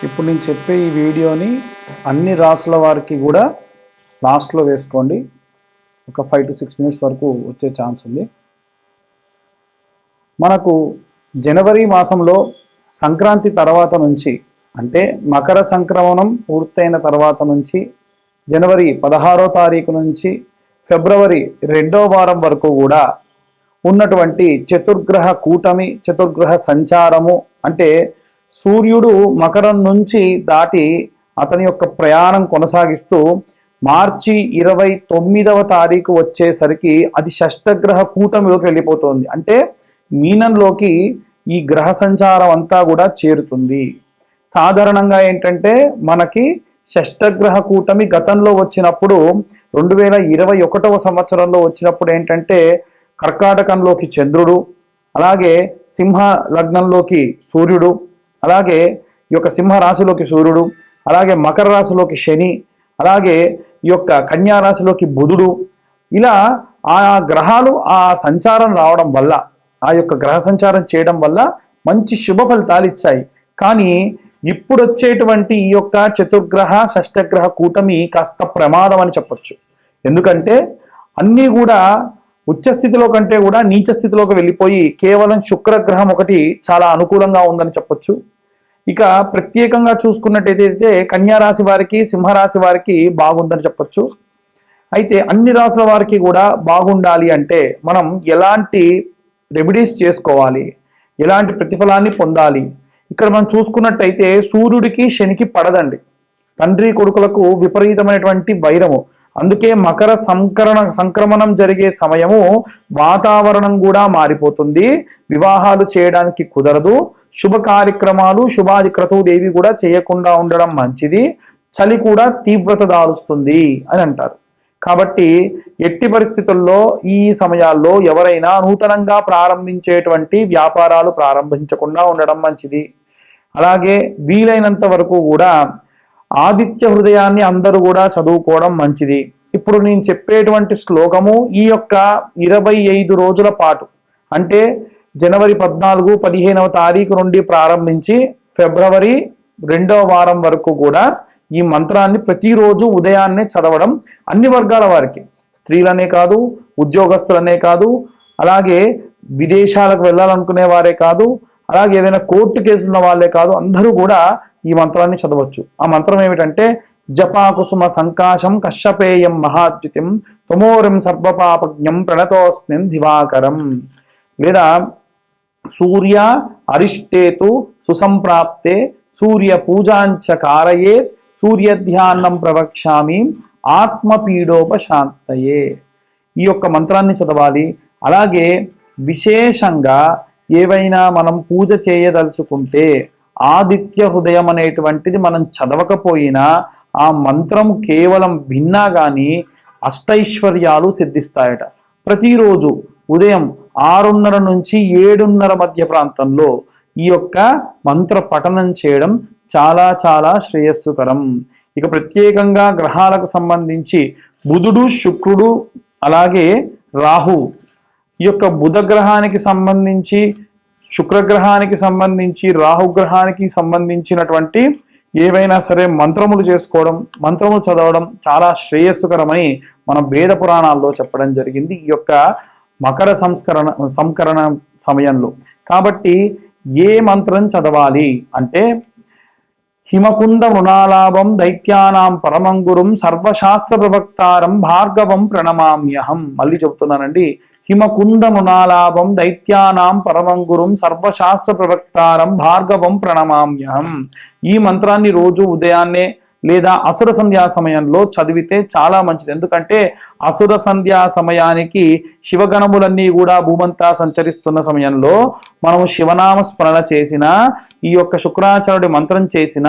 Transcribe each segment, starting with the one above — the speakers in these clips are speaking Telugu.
ఇప్పుడు నేను చెప్పే ఈ వీడియోని అన్ని రాసుల వారికి కూడా లాస్ట్లో వేసుకోండి. ఒక 5 to 6 మినిట్స్ వరకు వచ్చే ఛాన్స్ ఉంది. మనకు జనవరి మాసంలో సంక్రాంతి తర్వాత నుంచి, అంటే మకర సంక్రమణం పూర్తయిన తర్వాత నుంచి జనవరి 16వ తారీఖు నుంచి ఫిబ్రవరి 2వ వారం వరకు కూడా ఉన్నటువంటి చతుర్గ్రహ కూటమి, చతుర్గ్రహ సంచారము, అంటే సూర్యుడు మకరం నుంచి దాటి అతని యొక్క ప్రయాణం కొనసాగిస్తూ మార్చి 29వ తారీఖు వచ్చేసరికి అది షష్టగ్రహ కూటమిలోకి వెళ్ళిపోతుంది. అంటే మీనంలోకి ఈ గ్రహ సంచారం అంతా కూడా చేరుతుంది. సాధారణంగా ఏంటంటే మనకి షష్టగ్రహ కూటమి గతంలో వచ్చినప్పుడు 2021వ సంవత్సరంలో వచ్చినప్పుడు ఏంటంటే కర్కాటకంలోకి చంద్రుడు, అలాగే సింహ లగ్నంలోకి సూర్యుడు, అలాగే ఈ యొక్క సింహ రాశిలోకి సూర్యుడు, అలాగే మకర రాశిలోకి శని, అలాగే ఈ యొక్క కన్యా రాశిలోకి బుధుడు, ఇలా ఆ గ్రహాలు ఆ సంచారం రావడం వల్ల, ఆ యొక్క గ్రహ సంచారం చేయడం వల్ల మంచి శుభ ఫలితాలు ఇచ్చాయి. కానీ ఇప్పుడు వచ్చేటువంటి ఈ యొక్క చతుర్గ్రహ షష్టగ్రహ కూటమి కాస్త ప్రమాదం అని చెప్పొచ్చు. ఎందుకంటే అన్నీ కూడా ఉచ్చస్థితిలో కంటే కూడా నీచ స్థితిలోకి వెళ్ళిపోయి కేవలం శుక్రగ్రహం ఒకటి చాలా అనుకూలంగా ఉందని చెప్పొచ్చు. ఇక ప్రత్యేకంగా చూసుకున్నట్టయితే కన్యా రాశి వారికి, సింహరాశి వారికి బాగుందని చెప్పొచ్చు. అయితే అన్ని రాశుల వారికి కూడా బాగుండాలి అంటే మనం ఎలాంటి రెమెడీస్ చేసుకోవాలి, ఎలాంటి ప్రతిఫలాన్ని పొందాలి? ఇక్కడ మనం చూసుకున్నట్టయితే సూర్యుడికి శనికి పడదండి. తండ్రి కొడుకులకు విపరీతమైనటువంటి వైరము. అందుకే మకర సంక్రమణం జరిగే సమయము వాతావరణం కూడా మారిపోతుంది. వివాహాలు చేయడానికి కుదరదు. శుభ కార్యక్రమాలు, శుభాది క్రతువులేవి కూడా చేయకుండా ఉండడం మంచిది. చలి కూడా తీవ్రత దాలుస్తుంది అని అంటారు. కాబట్టి ఎట్టి పరిస్థితుల్లో ఈ సమయాల్లో ఎవరైనా నూతనంగా ప్రారంభించేటువంటి వ్యాపారాలు ప్రారంభించకుండా ఉండడం మంచిది. అలాగే వీలైనంత వరకు కూడా ఆదిత్య హృదయాన్ని అందరూ కూడా చదువుకోవడం మంచిది. ఇప్పుడు నేను చెప్పేటువంటి శ్లోకము ఈ యొక్క 25 రోజుల పాటు, అంటే జనవరి 14, 15వ తారీఖు నుండి ప్రారంభించి ఫిబ్రవరి 2వ వారం వరకు కూడా ఈ మంత్రాన్ని ప్రతిరోజు ఉదయాన్నే చదవడం అన్ని వర్గాల వారికి, స్త్రీలనే కాదు, ఉద్యోగస్తులనే కాదు, అలాగే విదేశాలకు వెళ్ళాలనుకునే వారే కాదు, అలాగే ఏదైనా కోర్టు కేసులు ఉన్న వాళ్ళే కాదు, అందరూ కూడా ఈ మంత్రాన్ని చదవచ్చు. ఆ మంత్రం ఏమిటంటే జపాకుసుమ సంకాశం కశ్యపేయం మహాద్యుతిం తమోరం సర్వపాపజ్ఞం ప్రణతోస్మిన్ దివాకరం. లేదా సూర్య అరిష్టేతు సుసంప్రాప్తే సూర్య పూజాంచ కారయేత్ సూర్యధ్యానం ప్రవక్ష్యామి ఆత్మపీడోపశాంతయే. ఈ యొక్క మంత్రాన్ని చదవాలి. అలాగే విశేషంగా ఏవైనా మనం పూజ చేయదలుచుకుంటే ఆదిత్య హృదయం అనేటువంటిది మనం చదవకపోయినా ఆ మంత్రం కేవలం విన్నా కానీ అష్టైశ్వర్యాలు సిద్ధిస్తాయట. ప్రతిరోజు ఉదయం 6:30 నుంచి 7:30 మధ్య ప్రాంతంలో ఈ యొక్క మంత్ర పఠనం చేయడం చాలా చాలా శ్రేయస్సుకరం. ఇక ప్రత్యేకంగా గ్రహాలకు సంబంధించి బుధుడు, శుక్రుడు, అలాగే రాహు, ఈ యొక్క బుధ గ్రహానికి సంబంధించి, శుక్రగ్రహానికి సంబంధించి, రాహుగ్రహానికి సంబంధించినటువంటి ఏవైనా సరే మంత్రములు చేసుకోవడం, మంత్రములు చదవడం చాలా శ్రేయస్సుకరమని మన వేద పురాణాల్లో చెప్పడం జరిగింది ఈ యొక్క మకర సంకరణ సమయంలో. కాబట్టి ఏ మంత్రం చదవాలి అంటే హిమకుంద మృణాలాభం దైత్యానాం పరమంగురుం సర్వశాస్త్ర ప్రవక్తారం భార్గవం ప్రణమామ్యహం. మళ్ళీ చెబుతున్నానండి, హిమకుంద మృణాలాభం దైత్యానాం పరమంగురుం సర్వశాస్త్ర ప్రవక్తారం భార్గవం ప్రణమామ్యహం. ఈ మంత్రాన్ని రోజు ఉదయాన్నే లేదా అసుర సంధ్యా సమయంలో చదివితే చాలా మంచిది. ఎందుకంటే అసుర సంధ్యా సమయానికి శివగణములన్నీ కూడా భూమంతా సంచరిస్తున్న సమయంలో మనము శివనామ స్మరణ చేసిన, ఈ యొక్క శుక్రాచార్యుడి మంత్రం చేసిన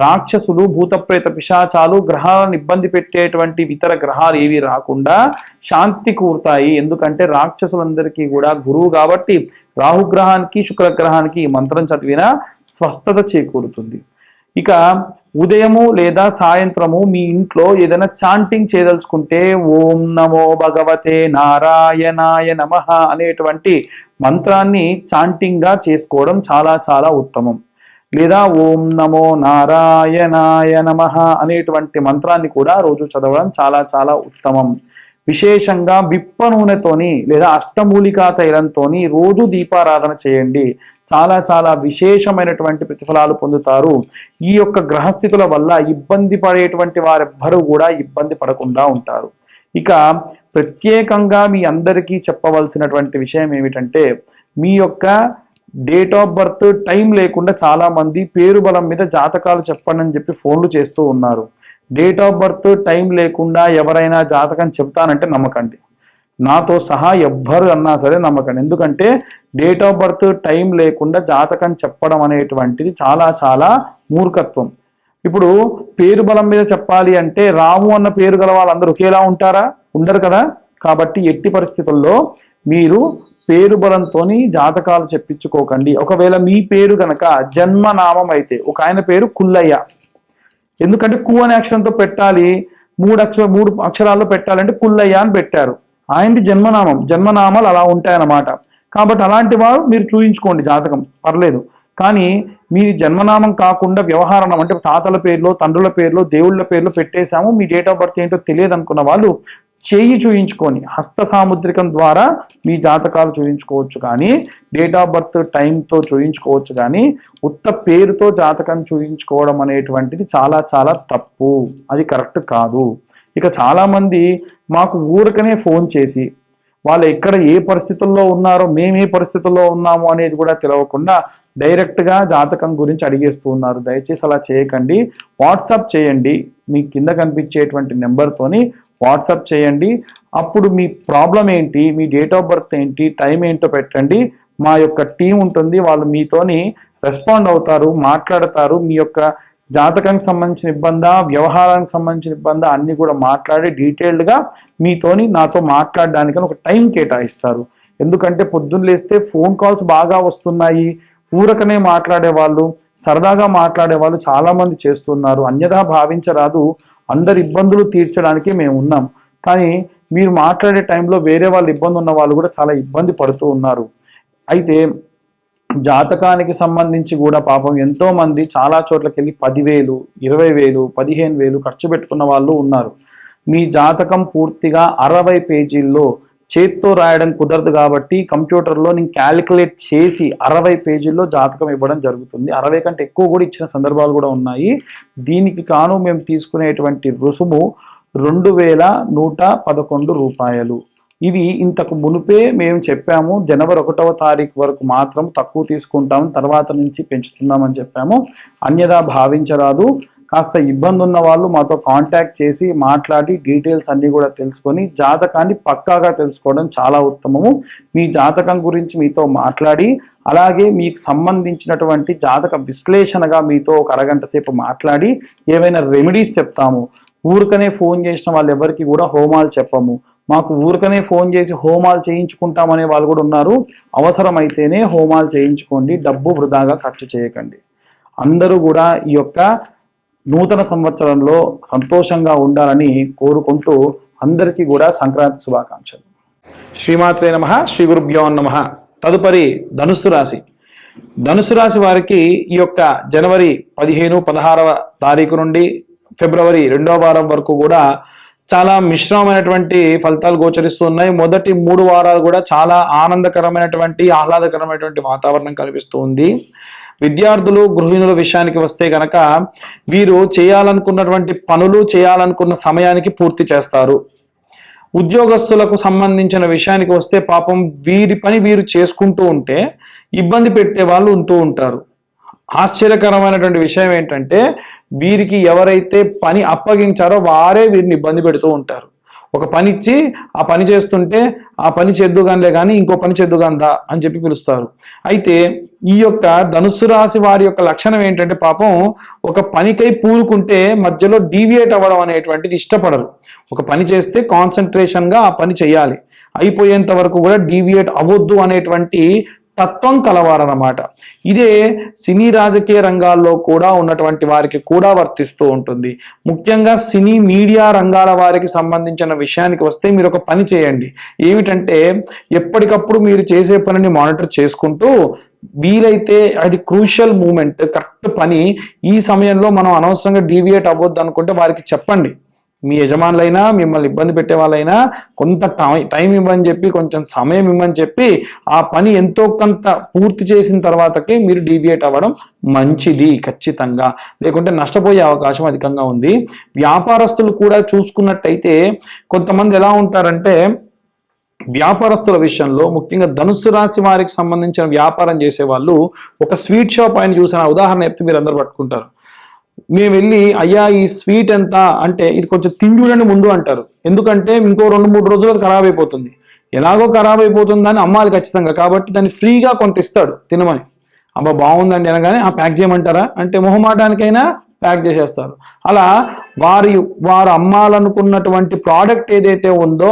రాక్షసులు, భూతప్రేత పిశాచాలు, గ్రహాలను ఇబ్బంది పెట్టేటువంటి ఇతర గ్రహాలు ఏవి రాకుండా శాంతి కూరుతాయి. ఎందుకంటే రాక్షసులందరికీ కూడా గురువు కాబట్టి రాహుగ్రహానికి, శుక్రగ్రహానికి ఈ మంత్రం చదివినా స్వస్థత చేకూరుతుంది. ఇక ఉదయము లేదా సాయంత్రము మీ ఇంట్లో ఏదైనా చాంటింగ్ చేయదలుచుకుంటే ఓం నమో భగవతే నారాయణాయ నమః అనేటువంటి మంత్రాన్ని చాంటింగ్గా చేసుకోవడం చాలా చాలా ఉత్తమం. లేదా ఓం నమో నారాయణాయ నమః అనేటువంటి మంత్రాన్ని కూడా రోజు చదవడం చాలా చాలా ఉత్తమం. విశేషంగా విప్ప నూనెతోని లేదా అష్టమూలికా తైలంతోని రోజు దీపారాధన చేయండి. చాలా చాలా విశేషమైనటువంటి ప్రతిఫలాలు పొందుతారు. ఈ యొక్క గ్రహస్థితుల వల్ల ఇబ్బంది పడేటువంటి వారెవ్వరూ కూడా ఇబ్బంది పడకుండా ఉంటారు. ఇక ప్రత్యేకంగా మీ అందరికీ చెప్పవలసినటువంటి విషయం ఏమిటంటే, మీ యొక్క డేట్ ఆఫ్ బర్త్ టైం లేకుండా చాలా మంది పేరు బలం మీద జాతకాలు చెప్పండి అని చెప్పి ఫోన్లు చేస్తూ ఉన్నారు. డేట్ ఆఫ్ బర్త్ టైం లేకుండా ఎవరైనా జాతకం చెప్తానంటే నమ్మకండి. నాతో సహా ఎవ్వరు అన్నా సరే నమ్మకండి. ఎందుకంటే డేట్ ఆఫ్ బర్త్ టైం లేకుండా జాతకం చెప్పడం అనేటువంటిది చాలా చాలా మూర్ఖత్వం. ఇప్పుడు పేరు బలం మీద చెప్పాలి అంటే రాము అన్న పేరు గల వాళ్ళందరూ ఒకేలా ఉంటారా? ఉండరు కదా. కాబట్టి ఎట్టి పరిస్థితుల్లో మీరు పేరు బలంతో జాతకాలు చెప్పించుకోకండి. ఒకవేళ మీ పేరు గనక జన్మనామం అయితే, ఒక ఆయన పేరు కుల్లయ్య, ఎందుకంటే కు అనే అక్షరంతో పెట్టాలి, మూడు అక్షరాల్లో పెట్టాలంటే కుల్లయ్య అని పెట్టారు. ఆయనది జన్మనామం, జన్మనామాలు అలా ఉంటాయన్నమాట. కాబట్టి అలాంటి వారు మీరు చూయించుకోండి జాతకం, పర్లేదు. కానీ మీ జన్మనామం కాకుండా వ్యవహారం అంటే తాతల పేర్లో, తండ్రుల పేర్లో, దేవుళ్ళ పేర్లో పెట్టేశాము, మీ డేట్ ఆఫ్ బర్త్ ఏంటో తెలియదు అనుకున్న వాళ్ళు చేయి చూయించుకొని హస్త సాముద్రికం ద్వారా మీ జాతకాలు చూయించుకోవచ్చు. కానీ డేట్ ఆఫ్ బర్త్ టైంతో చూయించుకోవచ్చు. కానీ ఉత్త పేరుతో జాతకం చూయించుకోవడం అనేటువంటిది చాలా చాలా తప్పు, అది కరెక్ట్ కాదు. ఇక చాలామంది మాకు ఊరికనే ఫోన్ చేసి వాళ్ళు ఎక్కడ ఏ పరిస్థితుల్లో ఉన్నారో, మేము ఏ పరిస్థితుల్లో ఉన్నాము అనేది కూడా తెలియకుండా డైరెక్ట్గా జాతకం గురించి అడిగేస్తూ ఉన్నారు. దయచేసి అలా చేయకండి. వాట్సాప్ చేయండి, మీ కింద కనిపించేటువంటి నెంబర్తోని వాట్సాప్ చేయండి. అప్పుడు మీ ప్రాబ్లం ఏంటి, మీ డేట్ ఆఫ్ బర్త్ ఏంటి, టైం ఏంటో పెట్టండి. మా యొక్క టీం ఉంటుంది, వాళ్ళు మీతోని రెస్పాండ్ అవుతారు, మాట్లాడతారు. మీ యొక్క జాతకానికి సంబంధించిన ఇబ్బంది, వ్యవహారానికి సంబంధించిన ఇబ్బంది అన్ని కూడా మాట్లాడి డీటెయిల్డ్గా మీతోని నాతో మాట్లాడడానికి ఒక టైం కేటాయిస్తారు. ఎందుకంటే పొద్దున్న లేస్తే ఫోన్ కాల్స్ బాగా వస్తున్నాయి, ఊరకనే మాట్లాడే వాళ్ళు, సరదాగా మాట్లాడే వాళ్ళు చాలా మంది చేస్తున్నారు. అన్యథా భావించరాదు, అందరి ఇబ్బందులు తీర్చడానికి మేము ఉన్నాం. కానీ మీరు మాట్లాడే టైంలో వేరే వాళ్ళు ఇబ్బంది ఉన్న వాళ్ళు కూడా చాలా ఇబ్బంది పడుతూ ఉన్నారు. అయితే జాతకానికి సంబంధించి కూడా పాపం ఎంతో మంది చాలా చోట్లకి వెళ్ళి 10,000, 20,000, 15,000 ఖర్చు పెట్టుకున్న వాళ్ళు ఉన్నారు. మీ జాతకం పూర్తిగా 60 పేజీల్లో చేత్తో రాయడం కుదరదు కాబట్టి కంప్యూటర్లో నేను క్యాలిక్యులేట్ చేసి 60 పేజీల్లో జాతకం ఇవ్వడం జరుగుతుంది. 60 కంటే ఎక్కువ కూడా ఇచ్చిన సందర్భాలు కూడా ఉన్నాయి. దీనికి కాను మేము తీసుకునేటువంటి రుసుము 2,111 రూపాయలు. ఇవి ఇంతకు మునుపే మేము చెప్పాము, జనవరి 1వ తారీఖు వరకు మాత్రం తక్కువ తీసుకుంటాం, తర్వాత నుంచి పెంచుతున్నామని చెప్పాము. అన్యదా భావించరాదు. కాస్త ఇబ్బంది ఉన్న వాళ్ళు మాతో కాంటాక్ట్ చేసి మాట్లాడి డీటెయిల్స్ అన్నీ కూడా తెలుసుకొని జాతకాన్ని పక్కాగా తెలుసుకోవడం చాలా ఉత్తమము. మీ జాతకం గురించి మీతో మాట్లాడి, అలాగే మీకు సంబంధించినటువంటి జాతక విశ్లేషణగా మీతో ఒక అరగంట సేపు మాట్లాడి ఏవైనా రెమెడీస్ చెప్తాము. ఊరికనే ఫోన్ చేసిన వాళ్ళు ఎవరికి కూడా హోమాలు చెప్పము. మాకు ఊరికనే ఫోన్ చేసి హోమాలు చేయించుకుంటామనే వాళ్ళు కూడా ఉన్నారు. అవసరమైతేనే హోమాలు చేయించుకోండి, డబ్బు వృధాగా ఖర్చు చేయకండి. అందరూ కూడా ఈ యొక్క నూతన సంవత్సరంలో సంతోషంగా ఉండాలని కోరుకుంటూ అందరికీ కూడా సంక్రాంతి శుభాకాంక్షలు. శ్రీమాత్రే నమః, శ్రీ గురుభ్యో నమః. తదుపరి ధనుస్సు రాశి. ధనుస్సు రాశి వారికి ఈ యొక్క జనవరి 15, 16వ తారీఖు నుండి ఫిబ్రవరి 2వ వారం వరకు కూడా చాలా మిశ్రమమైనటువంటి ఫలితాలు గోచరిస్తున్నాయి. మొదటి 3 వారాలు కూడా చాలా ఆనందకరమైనటువంటి, ఆహ్లాదకరమైనటువంటి వాతావరణం కనిపిస్తూ ఉంది. విద్యార్థులు, గృహిణుల విషయానికి వస్తే కనుక వీరు చేయాలనుకున్నటువంటి పనులు చేయాలనుకున్న సమయానికి పూర్తి చేస్తారు. ఉద్యోగస్తులకు సంబంధించిన విషయానికి వస్తే పాపం వీరి పని వీరు చేసుకుంటూ ఉంటే ఇబ్బంది పెట్టే వాళ్ళు ఉంటూ ఉంటారు. ఆశ్చర్యకరమైనటువంటి విషయం ఏంటంటే వీరికి ఎవరైతే పని అప్పగించారో వారే వీరిని ఇబ్బంది పెడుతూ ఉంటారు. ఒక పని ఇచ్చి ఆ పని చేస్తుంటే ఆ పని చేద్దుగానిలే కానీ ఇంకో పని చేద్దుగాందా అని చెప్పి పిలుస్తారు. అయితే ఈ యొక్క ధనుస్సు రాశి వారి యొక్క లక్షణం ఏంటంటే పాపం ఒక పనికై పూనుకుంటే మధ్యలో డీవియేట్ అవ్వడం అనేటువంటిది ఇష్టపడరు. ఒక పని చేస్తే కాన్సన్ట్రేషన్గా ఆ పని చేయాలి, అయిపోయేంత వరకు కూడా డీవియేట్ అవ్వద్దు అనేటువంటి తత్వం కలవారన్నమాట. ఇదే సినీ రాజకీయ రంగాల్లో కూడా ఉన్నటువంటి వారికి కూడా వర్తిస్తూ ఉంటుంది. ముఖ్యంగా సినీ మీడియా రంగాల వారికి సంబంధించిన విషయానికి వస్తే మీరు ఒక పని చేయండి. ఏమిటంటే ఎప్పటికప్పుడు మీరు చేసే పనిని మానిటర్ చేసుకుంటూ వీలైతే అది క్రూషియల్ మూమెంట్, కరెక్ట్ పని. ఈ సమయంలో మనం అనవసరంగా డీవియేట్ అవ్వద్దు అనుకుంటే వారికి చెప్పండి. మీ యజమానులైనా మిమ్మల్ని ఇబ్బంది పెట్టే వాళ్ళైనా కొంత టైం ఇవ్వని చెప్పి, కొంచెం సమయం ఇవ్వని చెప్పి ఆ పని ఎంతో కొంత పూర్తి చేసిన తర్వాతకే మీరు డీవియేట్ అవ్వడం మంచిది ఖచ్చితంగా. లేకుంటే నష్టపోయే అవకాశం అధికంగా ఉంది. వ్యాపారస్తులు కూడా చూసుకున్నట్టయితే కొంతమంది ఎలా ఉంటారంటే, వ్యాపారస్తుల విషయంలో ముఖ్యంగా ధనుస్సు రాశి వారికి సంబంధించిన వ్యాపారం చేసే వాళ్ళు ఒక స్వీట్ షాప్ ఆయన చూసిన ఉదాహరణ చెప్తే మీరు అందరూ పట్టుకుంటారు. మేము వెళ్ళి అయ్యా ఈ స్వీట్ ఎంత అంటే, ఇది కొంచెం తిని చూడండి ముందు అంటారు. ఎందుకంటే ఇంకో 2-3 రోజులు అది ఖరాబ్ అయిపోతుంది. ఎలాగో ఖరాబ్ అయిపోతుందని అమ్మాలి ఖచ్చితంగా, కాబట్టి దాన్ని ఫ్రీగా కొంత ఇస్తాడు తినమని. అబ్బా బాగుందండి అనగానే ప్యాక్ చేయమంటారా అంటే మొహమాటానికైనా ప్యాక్ చేసేస్తారు. అలా వారు అమ్మాలనుకున్నటువంటి ప్రోడక్ట్ ఏదైతే ఉందో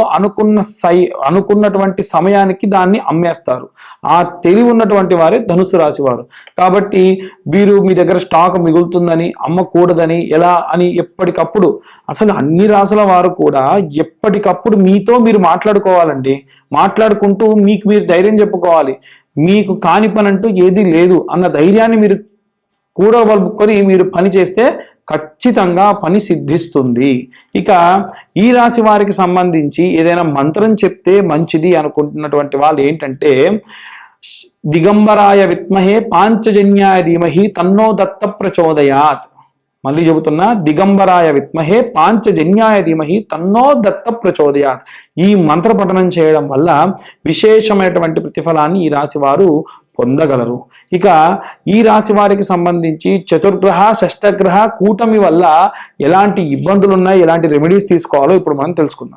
అనుకున్నటువంటి సమయానికి దాన్ని అమ్మేస్తారు. ఆ తెలివి ఉన్నటువంటి వారే ధనుసు రాశి వారు. కాబట్టి వీరు మీ దగ్గర స్టాక్ మిగులుతుందని, అమ్మకూడదని, ఎలా అని ఎప్పటికప్పుడు, అసలు అన్ని రాసుల వారు కూడా ఎప్పటికప్పుడు మీతో మీరు మాట్లాడుకోవాలండి. మాట్లాడుకుంటూ మీకు మీరు ధైర్యం చెప్పుకోవాలి. మీకు కాని పని అంటూ ఏది లేదు అన్న ధైర్యాన్ని మీరు కూడబలుపుకొని మీరు పని చేస్తే ఖచ్చితంగా పని సిద్ధిస్తుంది. ఇక ఈ రాశి వారికి సంబంధించి ఏదైనా మంత్రం చెప్తే మంచిది అనుకుంటున్నటువంటి వాళ్ళు ఏంటంటే, దిగంబరాయ విద్మహే పాంచజన్యాయ ధీమహి తన్నో దత్త ప్రచోదయాత్. మళ్ళీ చెబుతున్నా, దిగంబరాయ విద్మహే పాంచజన్యాయ ధీమహి తన్నో దత్త ప్రచోదయాత్. ఈ మంత్ర పఠనం చేయడం వల్ల విశేషమైనటువంటి ప్రతిఫలాన్ని ఈ రాశి వారు పొందగలరు. ఇక ఈ రాశి వారికి సంబంధించి చతుర్గ్రహ షష్టగ్రహ కూటమి వల్ల ఎలాంటి ఇబ్బందులు ఉన్నాయి, ఎలాంటి రెమెడీస్ తీసుకోవాలో ఇప్పుడు మనం తెలుసుకుందాం.